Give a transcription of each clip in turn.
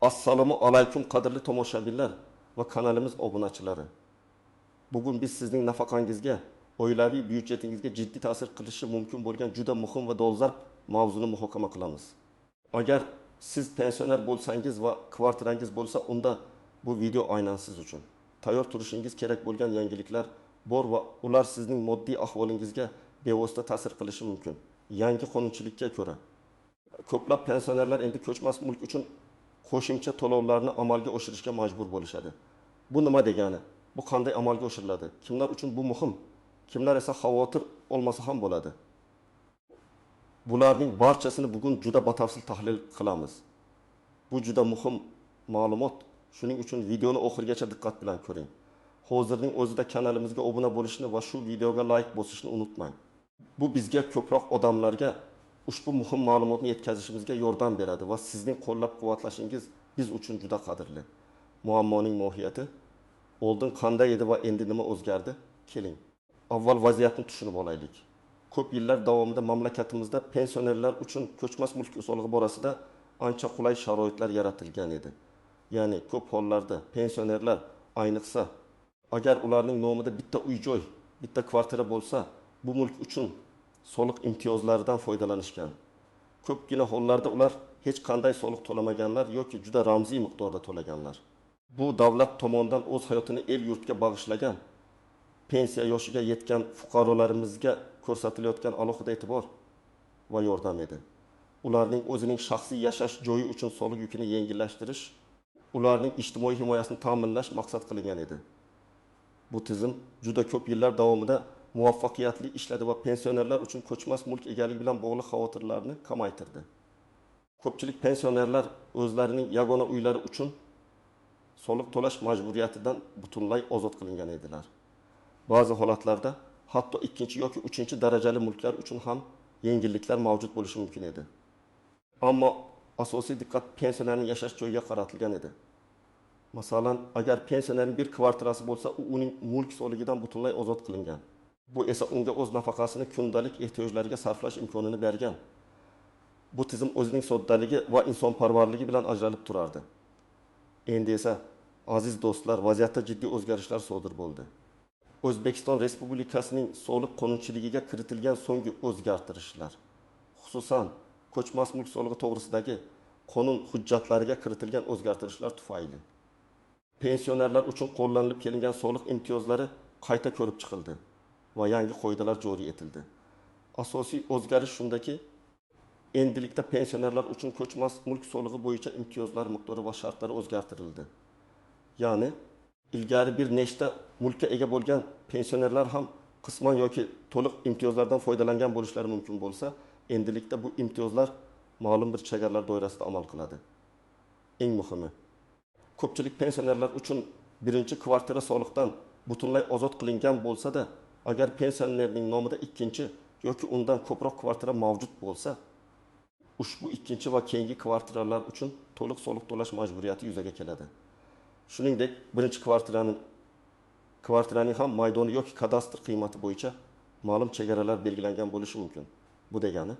Assalomu alaykum qadrli tomoshabinlar va kanalimiz obunachilari. Bugun biz sizning nafaqangizga, oilaviy byudjetingizga jiddiy ta'sir qilishi mumkin bo'lgan juda muhim va dolzarb mavzuni muhokama qilamiz. Agar siz pensioner bo'lsangiz va kvartirangiz bo'lsa, unda bu video aynan siz uchun. Tayyor turishingiz kerak bo'lgan yangiliklar bor va ular sizning moddiy ahvolingizga bevosita ta'sir qilishi mumkin. Yangi qonunchilikka ko'ra ko'plab pensionerlar endi ko'chmas mulk uchun qo'shimcha to'lovlarni amalga oshirishga majbur bo'lishadi. Bu nima degani? Bu qanday amalga oshiriladi? Kimlar uchun bu muhim? Kimlar esa xavotir olmasa ham bo'ladi? Bularning barchasini bugun juda batafsil tahlil qilamiz. Bu juda muhim ma'lumot. Shuning uchun videoni oxirigacha diqqat bilan ko'ring. Hozirning o'zida kanalimizga obuna bo'lishni va shu videoga like bosishni unutmang. Bu bizga ko'proq odamlarga ushbu muhim ma'lumotni yetkazishimizga yordam beradi va sizning qo'llab-quvvatlashingiz biz uchun juda qadrli. Muammoning mohiyati oldin qanday edi va endi nima o'zgardi? Keling, avval vaziyatni tushunib olaylik. Ko'p yillar davomida mamlakatimizda pensionerlar uchun ko'chmas mulk solig'i borasida ancha qulay sharoitlar yaratilgan edi. Ya'ni ko'p hollarda pensionerlar, ayniqsa agar ularning nomida bitta uy-joy, bitta kvartira bo'lsa, bu mulk uchun soliq imtiyozlaridan foydalanishgan. Ko'pgina hollarda ular hech qanday soliq to'lamaganlar yoki juda ramziy miqdorda to'laganlar. Bu davlat tomonidan o'z hayotini el yurtga bag'ishlagan, pensiya yoshiga yetgan fuqarolarimizga ko'rsatilayotgan alohida e'tibor va yordam edi. Ularning o'zining shaxsiy yashash joyi uchun soliq yukini yengillashtirish, ularning ijtimoiy himoyasini ta'minlash maqsad qilingan edi. Bu tizim juda ko'p yillar davomida muvaffaqiyatli ishladi va pensionerlar uchun ko'chmas mulk egaligi bilan bog'liq xavotirlarni kamaytirdi. Ko'pchilik pensionerlar o'zlarining yagona uylari uchun soliq to'lash majburiyatidan butunlay ozod qilingan edilar. Ba'zi holatlarda hatto ikkinchi yoki uchinchi darajali mulklar uchun ham yengilliklar mavjud bo'lishi mumkin edi. Ammo asosiy diqqat pensionerning yashash joyiga qaratilgan edi. Masalan, agar pensionerning bir kvartirasi bo'lsa, uning mulk solig'idan butunlay ozod qilingan. Bu esa unga o'z nafaqasini kundalik ehtiyojlariga sarflash imkonini bergan. Bu tizim o'zining soddaligi va insonparvarligi bilan ajralib turardi. Endi esa, aziz do'stlar, vaziyatda jiddiy o'zgarishlar sodir bo'ldi. O'zbekiston Respublikasining soliq qonunchiligiga kiritilgan so'nggi o'zgartirishlar, xususan ko'chmas mulk solig'i to'g'risidagi qonun hujjatlariga kiritilgan o'zgartirishlar tufayli pensionerlar uchun qo'llanilib kelingan soliq imtiyozlari qayta ko'rib chiqildi va yangi qoidalar joriy etildi. Asosiy o'zgarish shundaki, endilikda pensionerlar uchun ko'chmas mulk solig'i bo'yicha imtiyozlar miqdori va shartlari o'zgartirildi. Ya'ni ilgari bir nechta mulkka ega bo'lgan pensionerlar ham qisman yoki to'liq imtiyozlardan foydalangan bo'lishlari mumkin bo'lsa, endilikda bu imtiyozlar ma'lum bir chegaralar doirasida amal qiladi. Eng muhimi, ko'pchilik pensionerlar uchun birinchi kvartira soliqdan butunlay ozod qilingan bo'lsa-da, agar pensionerning nomida ikkinchi yoki undan ko'proq kvartira mavjud bo'lsa, ushbu ikkinchi va keyingi kvartiralar uchun to'liq soliq to'lash majburiyati yuzaga keladi. Shuningdek, birinchi kvartiraning ham maydoni yoki kadastr qiymati bo'yicha ma'lum chegaralar belgilangan bo'lishi mumkin. Bu degani,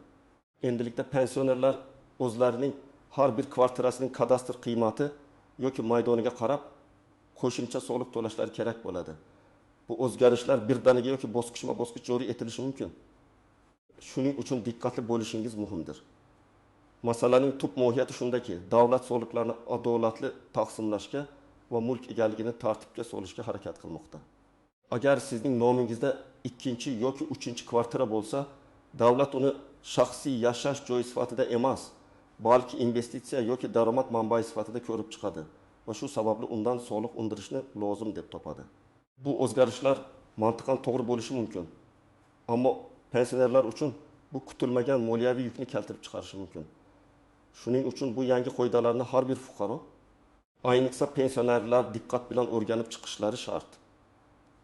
endilikda pensionerlar o'zlarining har bir kvartirasining kadastr qiymati yoki maydoniga qarab qo'shimcha soliq to'lashlari kerak bo'ladi. Bu o'zgarishlar birdaniga yoki bosqichma-bosqich joriy etilishi mumkin. Shuning uchun diqqatli bo'lishingiz muhimdir. Masalaning tub mohiyati shundaki, davlat soliqlarni adolatli taqsimlashga va mulk egaligini tartibga solishga harakat qilmoqda. Agar sizning nomingizda ikkinchi yoki uchinchi kvartira bo'lsa, davlat uni shaxsiy yashash joyi sifatida emas, balki investitsiya yoki daromad manbai sifatida ko'rib chiqadi va shu sababli undan soliq undirishni lozim deb topadi. Bu o'zgarishlar mantiqan to'g'ri bo'lishi mumkin. Ammo pensionerlar uchun bu kutilmagan moliyaviy yukni keltirib chiqarishi mumkin. Shuning uchun bu yangi qoidalarni har bir fuqaro, ayniqsa pensionerlar diqqat bilan o'rganib chiqishlari shart.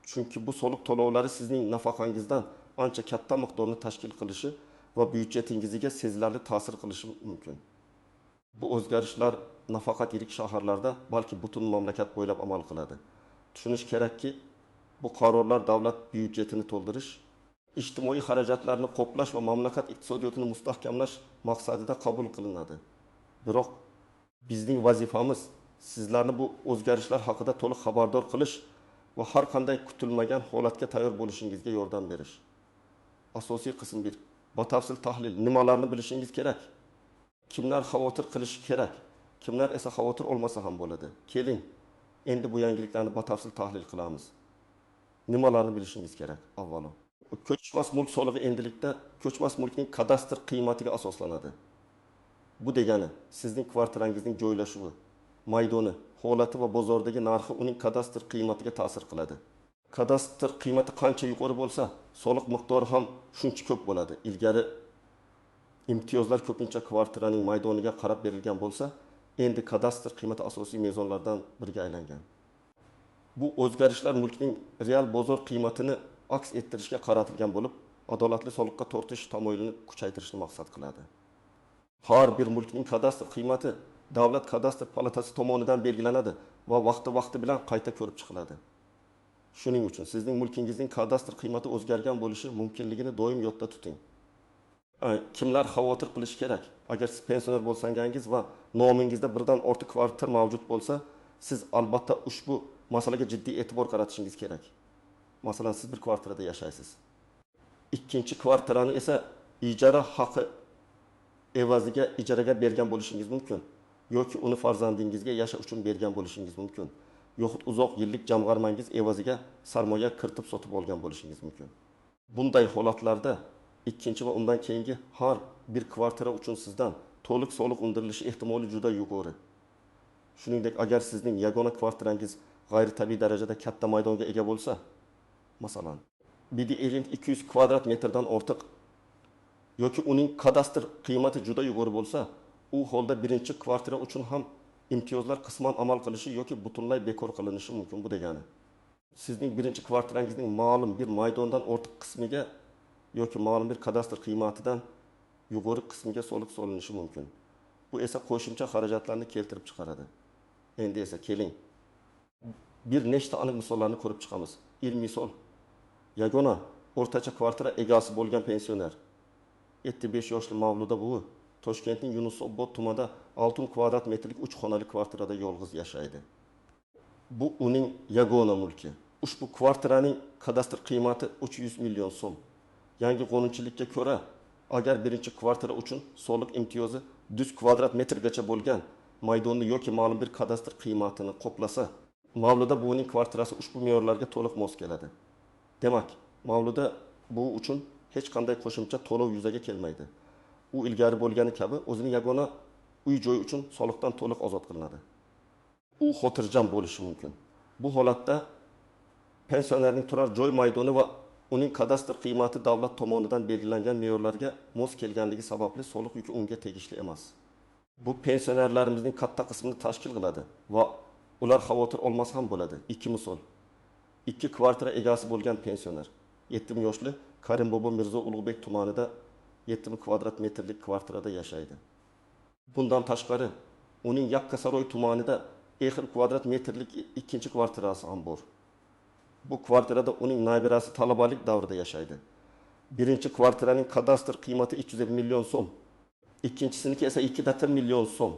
Chunki bu soliq to'lovlari sizning nafaqangizdan ancha katta miqdorni tashkil qilishi va byudjetingizga sezilarli ta'sir qilishi mumkin. Bu o'zgarishlar nafaqat yirik shaharlarda, balki butun mamlakat bo'ylab amal qiladi. Tushunish kerakki, bu qarorlar davlat byudjetini to'ldirish, ijtimoiy xarajatlarni qoplash va mamlakat iqtisodiyotini mustahkamlash maqsadida qabul qilinadi. Biroq Bizning vazifamiz sizlarni bu o'zgarishlar haqida to'liq xabardor qilish va har qanday kutilmagan holatga tayyor bo'lishingizga yordam berish. Asosiy qism 1. Batafsil tahlil. Nimalarni bilishingiz kerak? Kimlar xavotir qilishi kerak? Kimlar esa xavotir olmasa ham bo'ladi. Keling, endi bu yangiliklarni batafsil tahlil qilamiz. Nimalarni bilishingiz kerak? Avvalo, ko'chmas mulk solig'i endilikda ko'chmas mulkning kadastr qiymatiga asoslanadi. Bu degani sizning kvartirangizning joylashuvi, maydoni, holati va bozordagi narxi uning kadastr qiymatiga ta'sir qiladi. Kadastr qiymati qancha yuqori bo'lsa, soliq miqdori ham shuncha ko'p bo'ladi. Ilgari imtiyozlar ko'pincha kvartiraning maydoniga qarab berilgan bo'lsa, endi kadastr qiymati asosiy mezonlardan biriga aylangan. Bu o'zgarishlar mulkning real bozor qiymatini aks ettirishga qaratilgan bo'lib, adolatli soliqqa tortish tamoyilini kuchaytirishni maqsad qiladi. Har bir mulkning kadastr qiymati Davlat kadastr palatasi tomonidan belgilanadi va vaqti bilan qayta ko'rib chiqiladi. Shuning uchun sizning mulkingizning kadastr qiymati o'zgargan bo'lishi mumkinligini doim yodda tuting. Kimlar xavotir qilish kerak? Agar siz pensioner bo'lsangiz va nomingizda birdan ortiq kvartir mavjud bo'lsa, siz albatta ushbu masalaga jiddiy e'tibor qaratishingiz kerak. Masalan, siz bir kvartirada yashaysiz. Ikkinchi kvartirani esa ijara haqi evaziga ijaraga bergan bo'lishingiz mumkin. Yoki uni farzandingizga yashash uchun bergan bo'lishingiz mumkin. Yoxud uzoq yillik jamg'armangiz evaziga sarmoya kiritib sotib olgan bo'lishingiz mumkin. Bunday holatlarda ikkinchi va undan keyingi har bir kvartira uchun sizdan to'liq soliq undirilishi ehtimoli juda yuqori. Shuningdek, agar sizning yagona kvartirangiz g'ayritabiiy darajada katta maydonga ega bo'lsa, masalan, BD 200 kvadrat metrdan ortiq yoki uning kadastr qiymati juda yuqori bo'lsa, u holda birinchi kvartira uchun ham imtiyozlar qisman amal qilishi yoki butunlay bekor qilinishi mumkin. Bu degani, sizning birinchi kvartirangizning ma'lum bir maydondan ortiq qismiga yoki ma'lum bir kadastr qiymatidan yuqori qismiga soliq solinishi mumkin. Bu esa qo'shimcha xarajatlarni keltirib chiqaradi. Endi esa keling, bir nechta aniq misollarni ko'rib chiqamiz. Ilk misol, yagona o'rtacha kvartira egasi bo'lgan pensioner 75 yoshli Mavluda buvi Toshkentning Yunusobod tumanida 6 kvadrat metrlik 3 xonali kvartirada yolg'iz yashaydi. Bu uning yagona mulki. Ushbu kvartiraning kadastr qiymati 300 million so'm. Yangi qonunchilikka ko'ra, agar birinchi kvartira uchun soliq imtiyozi 100 kvadrat metrgacha bo'lgan maydonni yoki ma'lum bir kadastr qiymatini qoplasa, Mavluda buvining kvartirasi ushbu me'yorlarga to'liq mos keladi. Demak, Mavluda bu uchun hech qanday qo'shimcha to'lov yuzaga kelmaydi. U ilgari bo'lgani kabi o'zining yagona uy joyi uchun soliqdan to'liq ozod qilinadi. U xotirjam bo'lishi mumkin. Bu holatda pensionerning turar joy maydoni va uning kadastr qiymati davlat tomonidan belgilangan me'yorlarga mos kelganligi sababli soliq yuki unga tegishli emas. Bu pensionerlarimizning katta qismini tashkil qiladi va ular xavotir olmasa ham bo'ladi. Ikki misol. 2 kvartira egasi bo'lgan pensioner 70 yoshli Karim Bobo Mirzo Ulug'bek tumanida 70 kvadrat metrlik kvartirada yashaydi. Bundan tashqari, uning Yakkasaroy tumanida Exir kvadrat metrlik ikkinchi kvartirasi ham bor. Bu kvartirada uning nabirasi talabalik davrida yashaydi. Birinchi kvartiraning kadastr qiymati 250 million so'm, ikkinchisiniki esa 2 million so'm.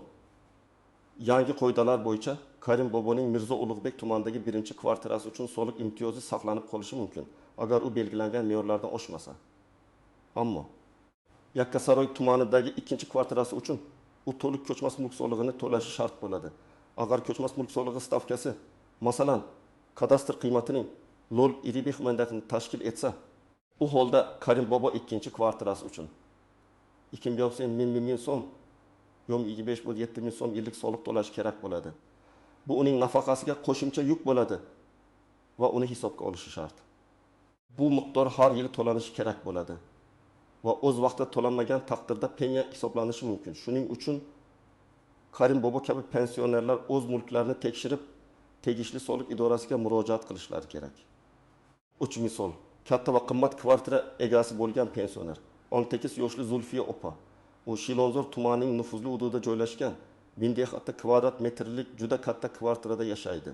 Yangi qoidalar bo'yicha Karim Boboning Mirzo Ulug'bek tumanidagi birinchi kvartirasi uchun soliq imtiyozi saqlanib qolishi mumkin, agar u belgilangan me'yorlardan oshmasa. Ammo Yakkasaroy tumanidagi ikkinchi kvartirasi uchun u to'liq ko'chmas mulk solig'ini to'lashi shart bo'ladi. Agar ko'chmas mulk solig'i stavkasi, masalan, kadastr qiymatining 0,1% tashkil etsa, u holda Karim Bobo ikkinchi kvartirasi uchun 2000 so'm, 25 bo'l 7000 so'm yillik soliq to'lash kerak bo'ladi. Bu uning nafaqasiga qo'shimcha yuk bo'ladi va uni hisobga olishi shart. Bu miqdor har yili to'lanishi kerak bo'ladi va o'z vaqtida to'lanmagan taqdirda penya hisoblanishi mumkin. Shuning uchun Karim Bobo kabi pensionerlar o'z mulklarini tekshirib, tegishli soliq idorasiga murojaat qilishlari kerak. 3 misol. Katta va qimmat kvartira egasi bo'lgan pensioner 18 yoshli Zulfiya opa. U Shilonzor tumanining nufuzli hududida joylashgan 1000 kvadrat metrlik juda katta kvartirada yashaydi.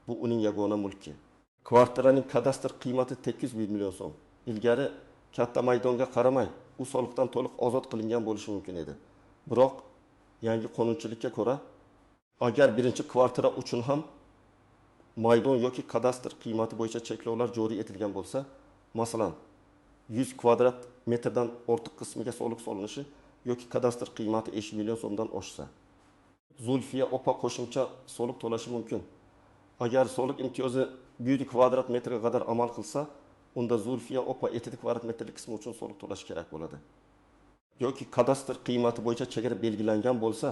Bu uning yagona mulki. Kvartiraning kadastr qiymati 800 million so'm. Ilgari katta maydonga qaramay, u soliqdan to'liq ozod qilingan bo'lishi mumkin edi. Biroq yangi qonunchilikka ko'ra agar birinchi kvartira uchun ham maydon yoki kadastr qiymati bo'yicha cheklovlar joriy etilgan bo'lsa, masalan 100 kvadrat metrdan ortiq qismiga soliq solinishi yoki kadastr qiymati 5 million so'mdan oshsa, Zulfiya opa qo'shimcha soliq to'lashi mumkin. Agar soliq imtiyozi 1 kvadrat metrga qadar amal qilsa, unda Zulfiya opa 7 kvadrat metrlik qismi uchun soliq to'lash kerak bo'ladi. Yoki kadastr qiymati bo'yicha chegara belgilangan bo'lsa,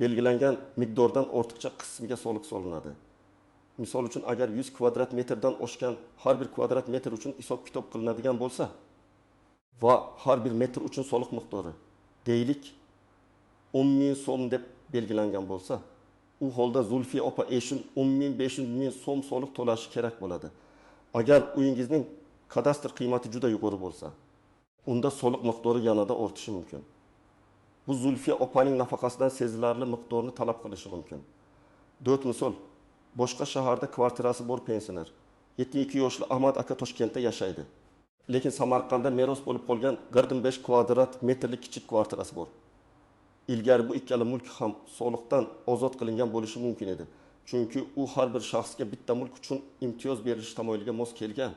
belgilangan miqdordan ortiqcha qismiga soliq solinadi. Misol uchun agar 100 kvadrat metrdan oshgan har bir kvadrat metr uchun hisob-kitob qilinadigan bo'lsa va har bir metr uchun soliq miqdori deylik 10 ming so'm deb belgilangan bo'lsa, u holda Zulfiya opa 10 ming 500 ming so'm soliq to'lashi kerak bo'ladi. Agar uyingizning kadastr qiymati juda yuqori bo'lsa, unda soliq miqdori yanada ortishi mumkin. Bu Zulfiya opaning nafaqasidan sezilarli miqdorni talab qilishi mumkin. 4 misol. Boshqa shaharda kvartirasi bor pensioner 72 yoshli Ahmad aka Toshkentda yashaydi. Lekin Samarqandda meros bo'lib qolgan 45 kvadrat metrlik kichik kvartirasi bor. Ilgari bu ikkala mulk ham soliqdan ozod qilingan bo'lishi mumkin edi. Chunki u har bir shaxsga bitta mulk uchun imtiyoz berilish tamoyiliga mos kelgan.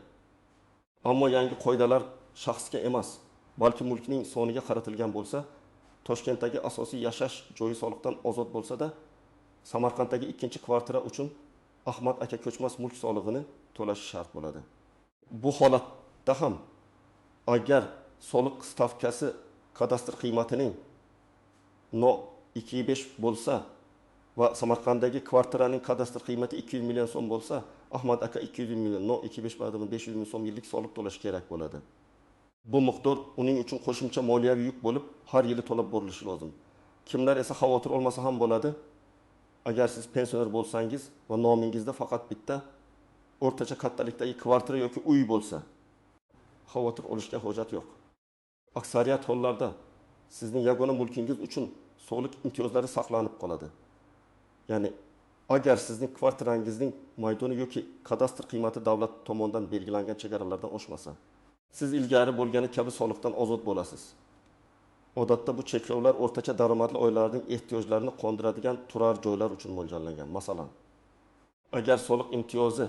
Ammo yangi qoidalar shaxsga emas, balki mulkning soniga qaratilgan bo'lsa, Toshkentdagi asosiy yashash joyi soliqdan ozod bo'lsa-da, Samarqanddagi ikkinchi kvartira uchun Ahmad aka ko'chmas mulk solig'ini to'lashi shart bo'ladi. Bu holatda ham agar soliq stavkasi kadastr qiymatining 2,5 bo'lsa va Samarqanddagi kvartiraning kadastr qiymati 200 million so'm bo'lsa, Ahmad aka 200 million, 2,5 badimi 500 ming so'm yillik soliq to'lash kerak bo'ladi. Bu miqdor uning uchun qo'shimcha moliyaviy yuk bo'lib, har yili to'lab borilishi lozim. Kimlar esa xavotir olmasa ham bo'ladi. Agar siz pensioner bo'lsangiz va nomingizda faqat bitta o'rtacha kattalikdagi kvartira yoki uy bo'lsa, xavotir olishga hojat yo'q. Aksariyat hollarda sizning yagona mulkingiz uchun soliq imtiyozlari saqlanib qoladi. Ya'ni agar sizning kvartirangizning maydoni yoki kadastr qiymati davlat tomonidan belgilangan chegaralardan oshmasa, siz ilgari bo'lgani kabi soliqdan ozod bo'lasiz. Odatda bu cheklovlar o'rtacha daromadli oilalarning ehtiyojlarini qondiradigan turar joylar uchun mo'ljallangan. Masalan, agar soliq imtiyozi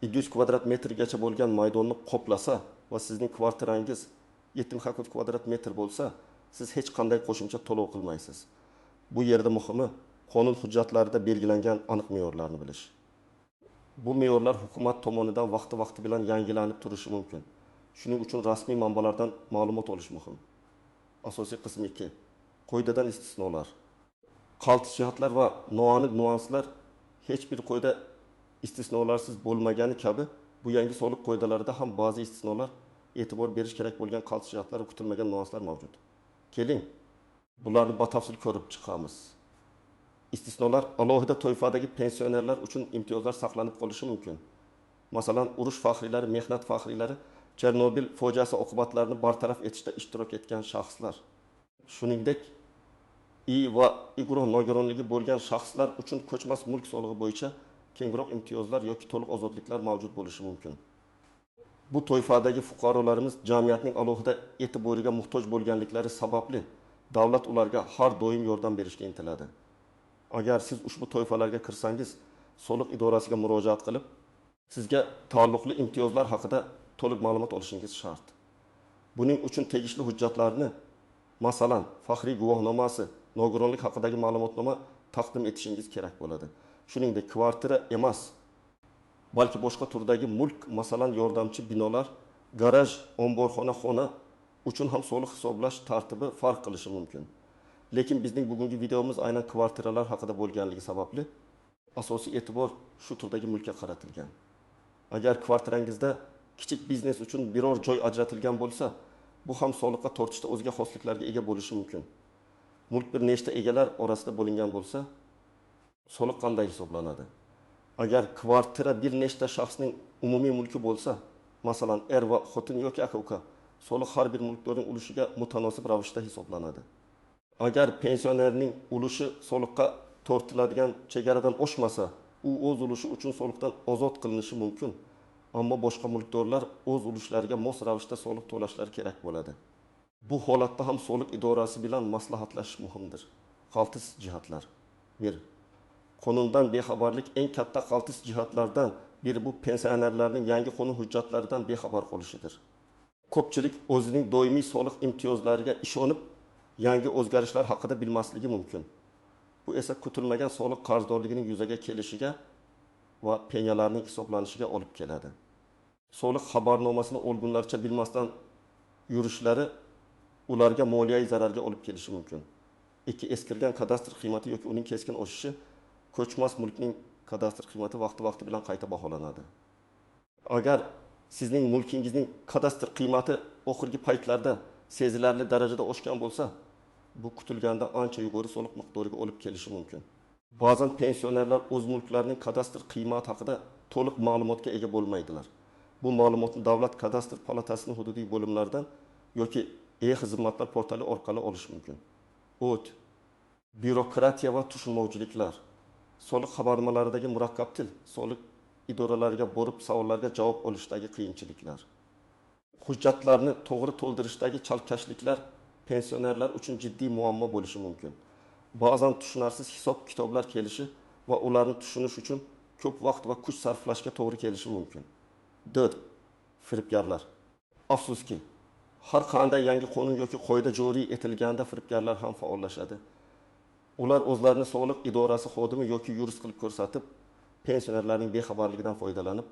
200 kvadrat metrgacha bo'lgan maydonni qoplasa va sizning kvartirangiz 70 kvadrat metr bo'lsa, siz hech qanday qo'shimcha to'lov qilmaysiz. Bu yerda muhimi qonun hujjatlarida belgilangan aniq me'yorlarni bilish. Bu me'yorlar hukumat tomonidan vaqti bilan yangilanib turishi mumkin. Shuning uchun rasmiy manbalardan ma'lumot olish muhim. Asosiy qism 2. Qoidadan istisnolar. Qaltis jihatlar va noaniq nuanslar hech bir qoida istisnolarsiz bo'lmagani kabi bu yangi soliq qoidalarida ham ba'zi istisnolar, e'tibor berish kerak bo'lgan qaltis jihatlar va kutilmagan nuanslar mavjud. Keling, bularni batafsil ko'rib chiqamiz. Istisnolar alohida toifadagi pensionerlar uchun imtiyozlar saqlanib qolishi mumkin. Masalan, urush faxriylari, mehnat faxriylari, Chernobil fojiasi oqibatlarini bartaraf etishda ishtirok etgan shaxslar. Shuningdek, va guruh nogironligi bo'lgan shaxslar uchun ko'chmas mulk solig'i bo'yicha kengroq imtiyozlar yoki to'liq ozodliklar mavjud bo'lishi mumkin. Bu toifadagi fuqarolarimiz jamiyatning alohida e'tiboriga muhtoj bo'lganliklari sababli davlat ularga har doim yordam berishga intiladi. Agar siz ushbu toifalarga kirsangiz, soliq idorasiga murojaat qilib, sizga taalluqli imtiyozlar haqida to'liq ma'lumot olishingiz shart. Buning uchun tegishli hujjatlarni, masalan, faxriy guvohnomasi, nogironlik haqidagi ma'lumotnoma taqdim etishingiz kerak bo'ladi. Shuningdek, kvartira emas, balki boshqa turdagi mulk, masalan, yordamchi binolar, garaj, omborxona, xona uchun ham soliq hisoblash tartibi farq qilishi mumkin. Lekin bizning bugungi videomiz aynan kvartiralar haqida bo'lganligi sababli asosiy e'tibor shu turdagi mulkka qaratilgan. Agar kvartirangizda kichik biznes uchun biror joy ajratilgan bo'lsa, bu ham soliqqa tortishda o'ziga xosliklarga ega bo'lishi mumkin. Mulk bir nechta egalar orasida bo'lingan bo'lsa, soliq qanday hisoblanadi? Agar kvartira bir nechta shaxsning umumiy mulki bo'lsa, masalan, er va xotin yoki aka-uka, soliq har bir mulkdorning ulushiga mutanosib ravishda hisoblanadi. Agar pensionerning ulushi soliqqa tortiladigan chegaradan oshmasa, u o'z ulushi uchun soliqdan ozod qilinishi mumkin. Ammo boshqa mulkdorlar o'z ulushlariga mos ravishda soliq to'lashlari kerak bo'ladi. Bu holatda ham soliq idorasi bilan maslahatlashish muhimdir. Qaltis jihatlar. 1. Qonundan bexabarlik eng katta qaltis jihatlardan biri bu pensionerlarning yangi qonun hujjatlaridan bexabar qolishidir. Ko'pchilik o'zining doimiy soliq imtiyozlariga ishonib, yangi o'zgarishlar haqida bilmasligi mumkin. Bu esa kutilmagan soliq qarzdorligining yuzaga kelishiga va penyalarning hisoblanishiga olib keladi. Soliq xabarnomasini olgunlarcha bilmasdan yurishlari ularga moliyaviy zararga olib kelishi mumkin. 2. Eskirgan kadastr qiymati yoki uning keskin oshishi ko'chmas mulkning kadastr qiymati vaqti bilan qayta baholanadi. Agar sizning mulkingizning kadastr qiymati oxirgi paytlarda sezilarli darajada oshgan bo'lsa, bu kutilganda ancha yuqori soliq miqdoriga olib kelishi mumkin. Ba'zan pensionerlar o'z mulklarining kadastr qiymati haqida to'liq ma'lumotga ega bo'lmaydilar. Bu ma'lumotni Davlat kadastr palatasining hududiy bo'limlaridan yoki e-xizmatlar portali orqali olish mumkin. 4. Bürokratiya va tushunmovchiliklar. Soliq xabarnomalaridagi murakkab til, soliq idoralariga borib savollarga javob olishdagi qiyinchiliklar. Hujjatlarni to'g'ri to'ldirishdagi chalkashliklar pensionerlar uchun jiddiy muammo bo'lishi mumkin. Ba'zan tushunarsiz hisob-kitoblar kelishi va ularni tushunish uchun ko'p vaqt va kuch sarflashga to'g'ri kelishi mumkin. 4. Firibgarlar. Afsuski, har qanday yangi qonun yoki qoida joriy etilganda firibgarlar ham faollashadi. Ular o'zlarini soliq idorasi xodimi yoki yurist qilib ko'rsatib, pensionerlarning bexabarligidan foydalanib,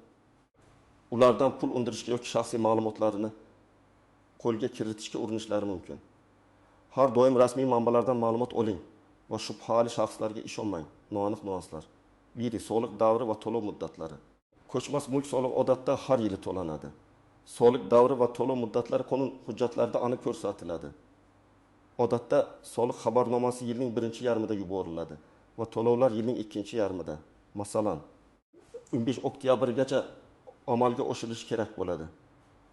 ulardan pul undirishga yoki shaxsiy ma'lumotlarini qo'lga kiritishga urinishlari mumkin. Har doim rasmiy manbalardan ma'lumot oling va shubhali shaxslarga ishonmang. Noaniq nüanslar. 1. Soliq davri va to'lov muddatlari. Ko'chmas mulk soliq odatda har yili to'lanadi. Soliq davri va to'lov muddatlari qonun hujjatlarida aniq ko'rsatiladi. Odatda soliq xabarnomasi yilning birinchi yarmida yuboriladi va to'lovlar yilning ikkinchi yarmida. Masalan, 15 oktyabrgacha amalga oshirilishi kerak bo'ladi.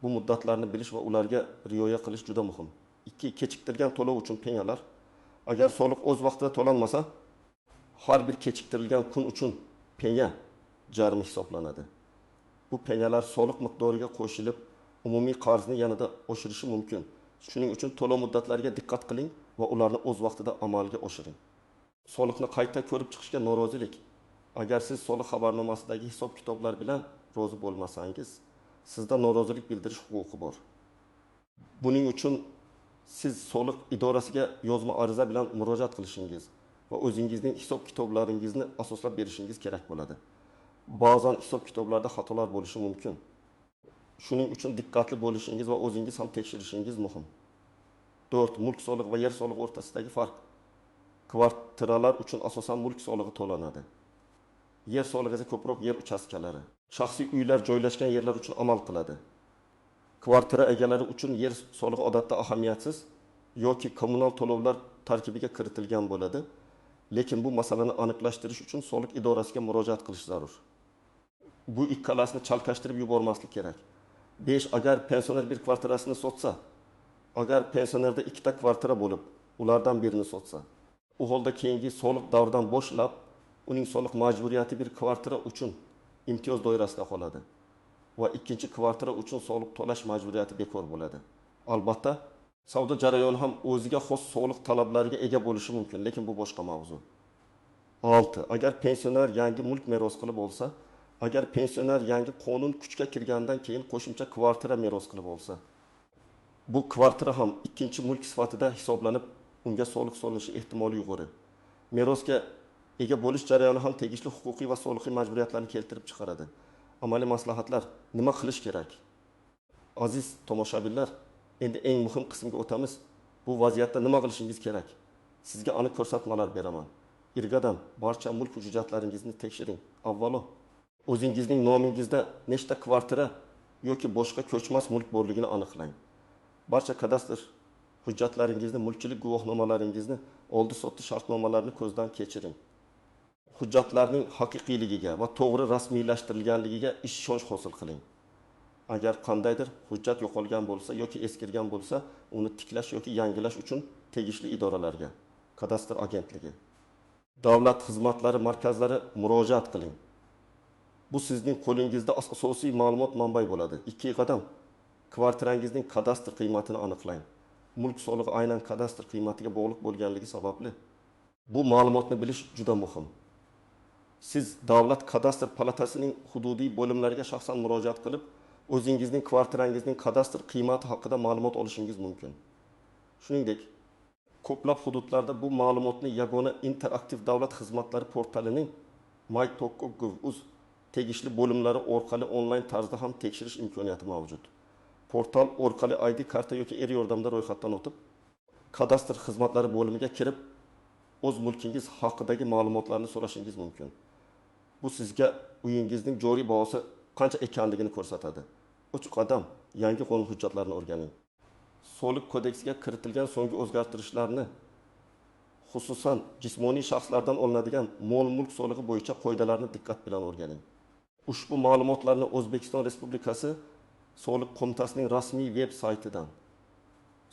Bu muddatlarni bilish va ularga rioya qilish juda muhim. 2. Kechiktirilgan to'lov uchun penyalar. Agar soliq o'z vaqtida to'lanmasa, har bir kechiktirilgan kun uchun penya jarima hisoblanadi. Bu penyalar soliq miqdoriga qo'shilib, umumiy qarzni yanada oshirishi mumkin. Shuning uchun to'lov muddatlariga diqqat qiling va ularni o'z vaqtida amalga oshiring. Soliqni qayta ko'rib chiqishga norozilik. Agar siz soliq xabarnomasidagi hisob-kitoblar bilan rozi bo'lmasangiz, sizda norozilik bildirish huquqi bor. Buning uchun siz soliq idorasiga yozma ariza bilan murojaat qilishingiz va o'zingizning hisob-kitoblaringizni asoslab berishingiz kerak bo'ladi. Ba'zan hisob-kitoblarda xatolar bo'lishi mumkin. Shuning uchun diqqatli bo'lishingiz va o'zingiz ham tekshirishingiz muhim. 4. Mulk soliq va yer solig'i o'rtasidagi farq. Kvartiralar uchun asosan mulk solig'i to'lanadi. Yer solig'i esa ko'proq yer uchastkalari, shaxsiy uylar joylashgan yerlar uchun amal qiladi. Kvartira egalari uchun yer solig'i odatda ahamiyatsiz yoki kommunal to'lovlar tarkibiga kiritilgan bo'ladi, lekin bu masalani aniqlashtirish uchun soliq idorasiga murojaat qilish zarur. Bu ikkalasini chalkashtirib yubormaslik kerak. 5. Agar pensioner bir kvartirasini sotsa, agar pensionerda ikkita kvartira bo'lib, ulardan birini sotsa, u holda keyingi soliq davridan boshlab uning soliq majburiyati bir kvartira uchun imtiyoz doirasida qoladi va ikkinchi kvartira uchun soliq to'lash majburiyati bekor bo'ladi. Albatta, savdo jarayoni ham o'ziga xos soliq talablariga ega bo'lishi mumkin, lekin bu boshqa mavzu. 6. Agar pensioner yangi mulk meros qilib olsa, agar pensioner yangi qonun kuchga kirgandan keyin qo'shimcha kvartira meros qilib olsa, bu kvartira ham ikkinchi mulk sifatida hisoblanib, unga soliq solinishi ehtimoli yuqori. Merosga ega bo'lish jarayoni ham tegishli huquqiy va soliqiy majburiyatlarni keltirib chiqaradi. Amaliy maslahatlar: nima qilish kerak? Aziz tomoshabinlar, endi eng muhim qismga o'tamiz. Bu vaziyatda nima qilishingiz kerak? Sizga aniq ko'rsatmalar beraman. Irgadan barcha mulk hujjatlaringizni tekshiring. Avvalo, o'zingizning nomingizda nechta kvartira yoki boshqa ko'chmas mulk borligini aniqlang. Barcha kadastr hujjatlaringizni, mulkchilik guvohnomalaringizni, oldi-sotdi shartnomalarini ko'zdan kechiring. Hujjatlarning haqiqiyligiga va to'g'ri rasmiylashtirilganligiga ishonch hosil qiling. Agar qandaydir hujjat yo'qolgan bo'lsa yoki eskirgan bo'lsa, uni tiklash yoki yangilash uchun tegishli idoralarga, kadastr agentligi, davlat xizmatlari markazlari murojaat qiling. Bu sizning qo'lingizda asosiy ma'lumot manbai bo'ladi. 2 qadam. Kvartirangizning kadastr qiymatini aniqlang. mulk solig'i aynan kadastr qiymatiga bog'liq bo'lganligi sababli bu ma'lumotni bilish juda muhim. Siz Davlat kadastr palatasining hududiy bo'limlariga shaxsan murojaat qilib, o'zingizning kvartirangizning kadastr qiymati haqida ma'lumot olishingiz mumkin. Shuningdek, ko'plab hududlarda bu ma'lumotni yagona interaktiv davlat xizmatlari portalining my.gov.uz tegishli bo'limlari orqali onlayn tarzda ham tekshirish imkoniyati mavjud. Portal orqali ID karta yoki yordamida ro'yxatdan o'tib, kadastr xizmatlari bo'limiga kirib, o'z mulkingiz haqidagi ma'lumotlarni so'rashingiz mumkin. Bu sizga uyingizning joriy bahosi qancha ekanligini ko'rsatadi. 3 qadam yangi qonun hujjatlarini o'rganing. Soliq kodeksiga kiritilgan so'nggi o'zgartirishlarni, xususan jismoniy shaxslardan olinadigan mol-mulk solig'i bo'yicha qoidalarni diqqat bilan o'rganing. Ushbu ma'lumotlarni O'zbekiston Respublikasi Soliq qo'mitasining rasmiy veb saytidan,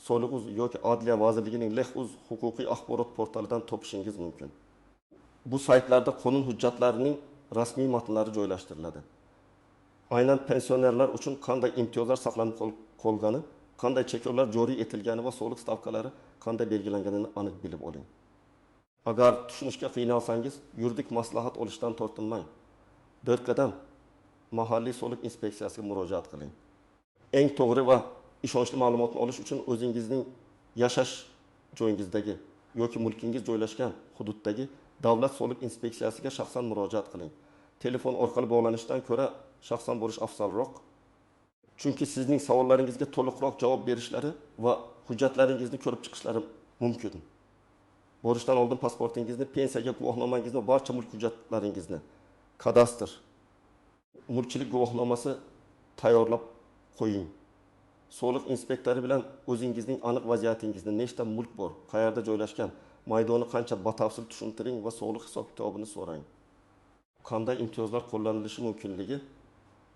Soliq.uz yoki Adliya vazirligining Leh.uz huquqiy axborot portalidan topishingiz mumkin. Bu saytlarda qonun hujjatlarining rasmiy matnlari joylashtiriladi. Aynan pensionerlar uchun qanday imtiyozlar saqlanib qolgani, qanday cheklovlar joriy etilgani va soliq stavkalari qanday belgilanganini aniq bilib oling. Agar tushunishga qiynalsangiz, yuridik maslahat olishdan tortinmang. Qadam mahalliy soliq inspeksiyasiga murojaat qiling. Eng to'g'ri va ishonchli ma'lumotni olish uchun o'zingizning yashash joyingizdagi yoki mulkingiz joylashgan hududdagi Davlat soliq inspeksiyasiga shaxsan murojaat qiling. Telefon orqali bog'lanishdan ko'ra shaxsan bo'lish afzalroq. Chunki sizning savollaringizga to'liqroq javob berishlari va hujjatlaringizni ko'rib chiqishlari mumkin. Borishdan oldin pasportingizni, pensiyaga guvohnomangizni, barcha mulk hujjatlaringizni, kadastr, mulkchilik guvohnomasi tayyorlab qo'ying. Soliq inspektori bilan o'zingizning aniq vaziyatingizni, nechta mulk bor, qayerda joylashgan, maydoni qancha batafsil tushuntiring va soliq hisob-kitobini so'rang. Qanday imtiyozlar qo'llanilishi mumkinligi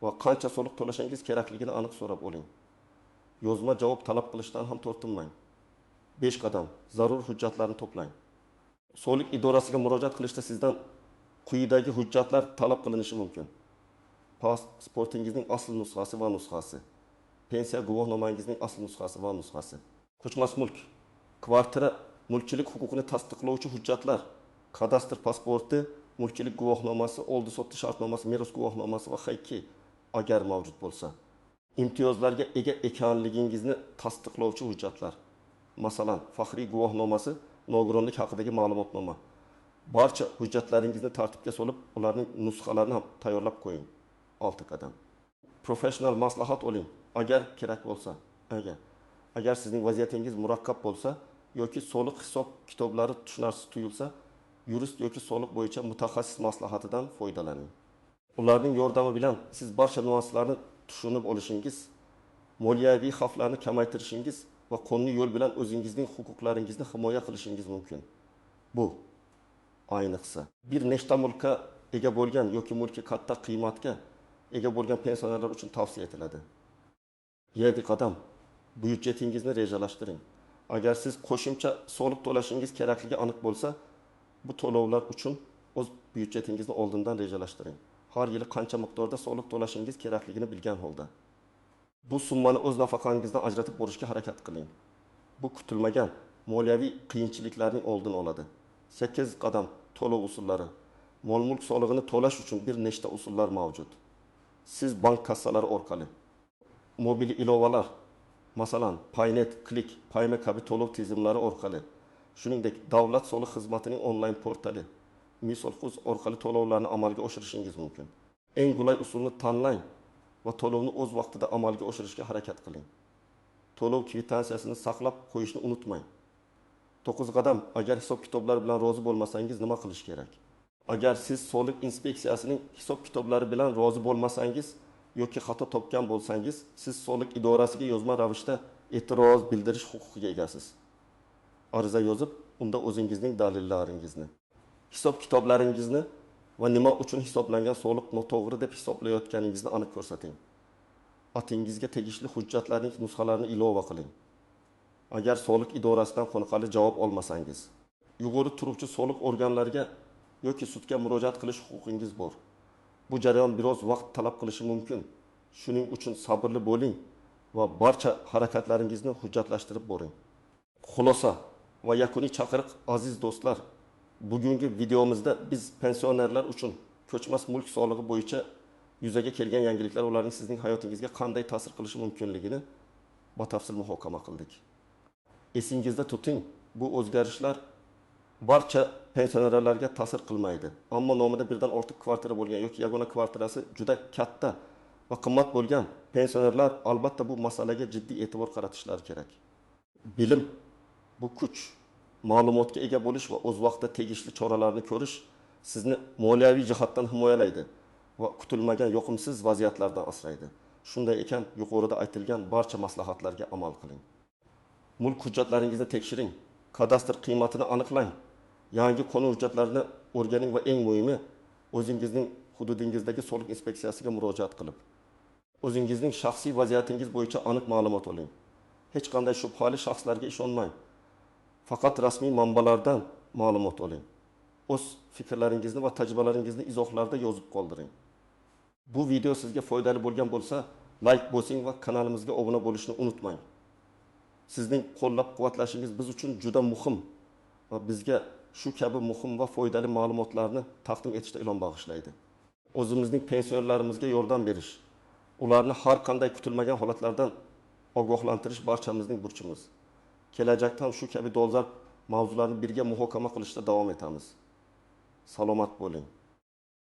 va qancha soliq to'lashingiz kerakligini aniq so'rab oling. Yozma javob talab qilishdan ham tortinmang. 5 qadam zarur hujjatlarni to'plang. Soliq idorasiga murojaat qilishda sizdan quyidagi hujjatlar talab qilinishi mumkin. Pasportingizning asl nusxasi va nusxasi, pensiya guvohnomangizning asl nusxasi va nusxasi, ko'chmas mulk, kvartira mulkchilik huquqini tasdiqlovchi hujjatlar, kadastr pasporti, mulkchilik guvohnomasi, oldi-sotdi shartnomasi, meros guvohnomasi va H2 agar mavjud bo'lsa, imtiyozlarga ega ekanligingizni tasdiqlovchi hujjatlar, masalan, faxriy guvohnomasi, nogironlik haqidagi ma'lumotnoma. Barcha hujjatlaringizni tartibga solib, ularning nusxalarini ham tayyorlab qo'ying. 6 qadam. Professional maslahat oling. Agar kerak bo'lsa, agar sizning vaziyatingiz murakkab bo'lsa yoki soliq hisob kitoblari tushunarsiz tuyulsa, yurist yoki soliq bo'yicha mutaxassis maslahatidan foydalaning. Ularning yordami bilan siz barcha nuanslarni tushunib olishingiz, moliyaviy xavflarni kamaytirishingiz va qonuniy yo'l bilan o'zingizning huquqlaringizni himoya qilishingiz mumkin. Bu ayniqsa bir nechta mulkka ega bo'lgan yoki mulki katta qiymatga ega bo'lgan pensionerlar uchun tavsiya etiladi. 7 qadam byudjetingizni rejalashtiring. Agar siz qo'shimcha soliq to'lashingiz kerakligi aniq bo'lsa, bu to'lovlar uchun o'z byudjetingizni oldindan rejalashtiring. Har yili qancha miqdorda soliq to'lashingiz kerakligini bilgan holda. Bu summani o'z nafaqangizdan ajratib borishga harakat qiling. Bu kutilmagan moliyaviy qiyinchiliklarning oldini oladi. 8 qadam to'lov usullari. Mol-mulk solig'ini to'lash uchun bir nechta usullar mavjud. Siz bank kassalari orqali, mobil ilovalar, masalan, Paynet, Klik, Payme kabi to'lov tizimlari orqali, shuningdek, Davlat soliq xizmatining onlayn portali, Misolxuz orqali to'lovlarni amalga oshirishingiz mumkin. Eng qulay usulni tanlang va to'lovni o'z vaqtida amalga oshirishga harakat qiling. To'lov kvitansiyasini saqlab qo'yishni unutmang. 9 qadam, agar hisob-kitoblar bilan rozi bo'lmasangiz nima qilish kerak? Agar siz soliq inspeksiyasining hisob-kitoblari bilan rozi bo'lmasangiz yoki xato topgan bo'lsangiz, siz soliq idorasiga yozma ravishda e'tiroz bildirish huquqiga egasiz. Ariza yozib, unda o'zingizning dalillaringizni, hisob-kitoblaringizni va nima uchun hisoblangan soliq noto'g'ri deb hisoblayotganingizni aniq ko'rsating. Atingizga tegishli hujjatlarning nusxalarini ilova qiling. Agar soliq idorasidan qoniqarli javob olmasangiz, yuqori turuvchi soliq organlariga yoki sudga murojaat qilish huquqingiz bor. Bu jarayon biroz vaqt talab qilishi mumkin. Shuning uchun sabrli bo'ling va barcha harakatlaringizni hujjatlashtirib boring. Xulosa va yakuniy chaqiriq aziz do'stlar. Bugungi videomizda biz pensionerlar uchun ko'chmas mulk solig'i bo'yicha yuzaga kelgan yangiliklar ularning sizning hayotingizga qanday ta'sir qilishi mumkinligini batafsil muhokama qildik. Esingizda tuting, bu o'zgarishlar barcha pensionerlarga ta'sir qilmaydi. Ammo nomida birdan ortiq kvartira bo'lgan yoki yagona kvartirasi juda katta va qimmat bo'lgan pensionerlar albatta bu masalaga jiddiy e'tibor qaratishlari kerak. Bilim bu kuch, ma'lumotga ega bo'lish va o'z vaqtida tegishli choralarni ko'rish sizni moliyaviy jihatdan himoyalaydi va kutilmagan yoqimsiz vaziyatlardan asraydi. Shunday ekan, yuqorida aytilgan barcha maslahatlarga amal qiling. Mulk hujjatlaringizni tekshiring, kadastr qiymatini aniqlang, yangi qonun hujjatlarini o'rganing va eng muhimi, o'zingizning hududingizdagi soliq inspeksiyasiga murojaat qilib, o'zingizning shaxsiy vaziyatingiz bo'yicha aniq ma'lumot oling. Hech qanday shubhali shaxslarga ishonmang. Faqat rasmiy manbalardan ma'lumot oling. O'z fikrlaringizni va tajribalaringizni izohlarda yozib qoldiring. Bu video sizga foydali bo'lgan bo'lsa, like bosing va kanalimizga obuna bo'lishni unutmang. Sizning qo'llab-quvvatlashingiz biz uchun juda muhim va bizga shu kabi muhim va foydali ma'lumotlarni taqdim etishda ilhom bag'ishlaydi. O'zimizning pensionerlarimizga yordam berish, ularni har qanday kutilmagan holatlardan ogohlantirish barchamizning burchimiz. Kelajakda ham shu kabi dolzarb mavzularni birga muhokama qilishda davom etamiz. Salomat bo'ling.